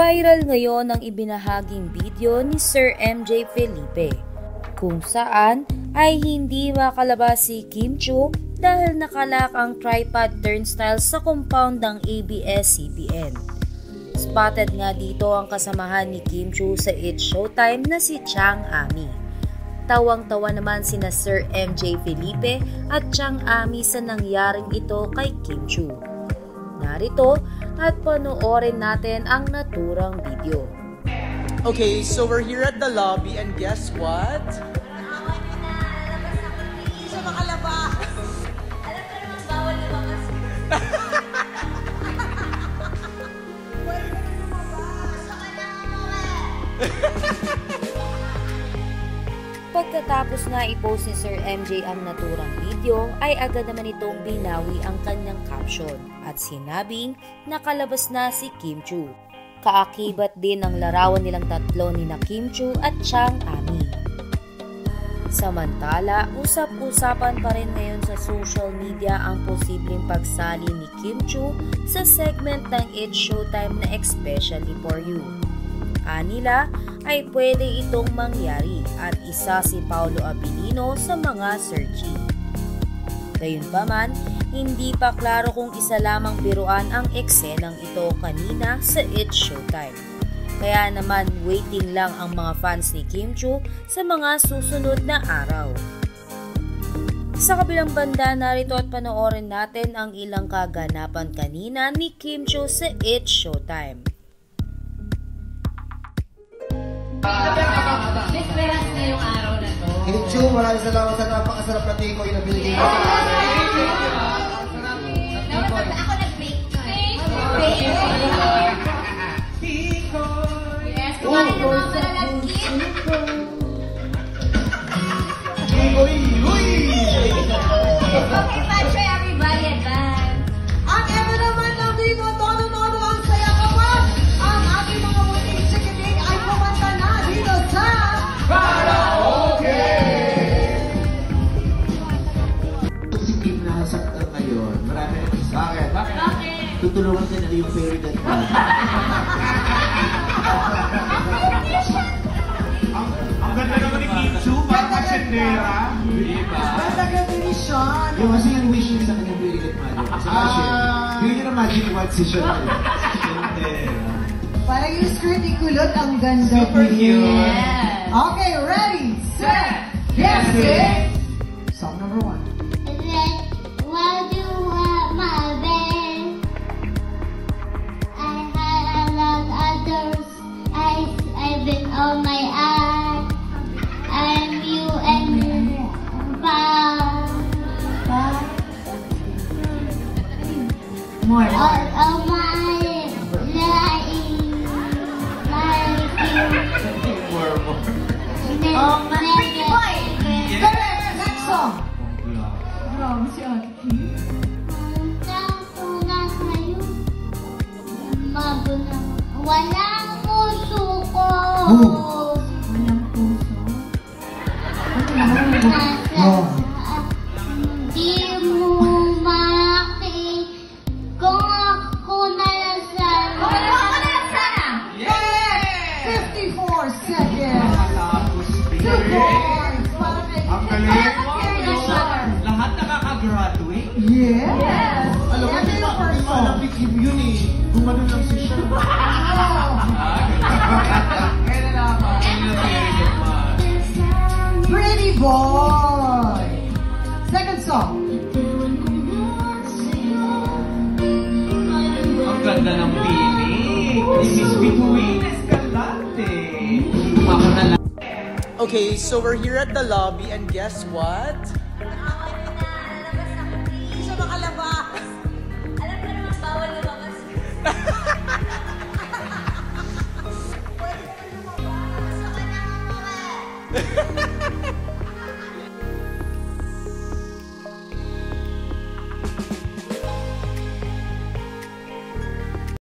Viral ngayon ang ibinahaging video ni Sir MJ Felipe kung saan ay hindi makalabas si Kim Chiu dahil nakalak ang tripod turnstile sa compound ng ABS-CBN. Spotted nga dito ang kasamahan ni Kim Chiu sa It's Showtime na si Chang Ami. Tawang-tawa naman sina Sir MJ Felipe at Chang Ami sa nangyaring ito kay Kim Chiu. Narito at panoorin natin ang naturang video. Okay, so we're here at the lobby and guess what? Hindi siya makalabas. Alam ko naman bawal lumabas. Pwede na lumabas. Saka na Pagkatapos na i-post ni Sir MJ ang naturang video, ay agad naman itong binawi ang kanyang caption at sinabing nakalabas na si Kim Chiu. Kaakibat din ang larawan nilang tatlo ni na Kim Chiu at Chang Ami. Samantala, usap-usapan pa rin ngayon sa social media ang posibleng pagsali ni Kim Chiu sa segment ng It's Showtime na Especially For You. Anila ay pwede itong mangyari at isa si Paolo Abilino sa mga searchy. Gayunpaman, hindi pa klaro kung isa lamang biruan ang eksenang ito kanina sa It's Showtime. Kaya naman waiting lang ang mga fans ni Kim Chiu sa mga susunod na araw. Sa kabilang banda, narito at panoorin natin ang ilang kaganapan kanina ni Kim Chiu sa It's Showtime. Experience na yung araw na to. Kim Chiu, maraming salamat sa napakasarap na tikoy na binigay mo. Ako nag-bake. Yes, kumain na mga malalagkit. Tikoy, uy! Okay, Patrick, everybody advance. Ang ever naman lang dito, todo-todo ang saya kawan. Ang ating mga muting chikiting ay kumanta na dito sa Karaoke! Si Kim na sakta ngayon, marami na isa. Bakit? Tutulungan ka na yung fairy that one. Ang ganda naman ni Kim Chiu, parang kasyendera. Ganda-ganda ni Sean. Yung kasi yung wish niya sa kanyang fairy that one. Sa magic. Yun yung magic word si Sean. Parang yung skirt ikulot, ang ganda. Super cute. Yes. Okay, ready, set, yes, Song number 1. While you were my bed, I had a lot others. I've been on my eye. I'm you and More. all of my lying, Oh, pretty boy. Correct, next song. Grabe si Ate Kim. Walang puso ko. Walang puso. Hindi mo maki kung ako nalasana. Correct. 54 seconds. Tapos 2 points. Para kay Ang galing. Lahat nakaka-graduate. Yes. Alam mo, Yan di yung ba first song. alam ni Kim yun eh. Gumano lang si Sean. Kaya na naman. Pretty boy. Second song. Ang ganda ng pinig. This is between Escalante. Ako na lang. Okay, so we're here at the lobby and guess what? Hindi siya makalabas. Alam ko naman bawal lumabas. Pwede na lumabas. Saka na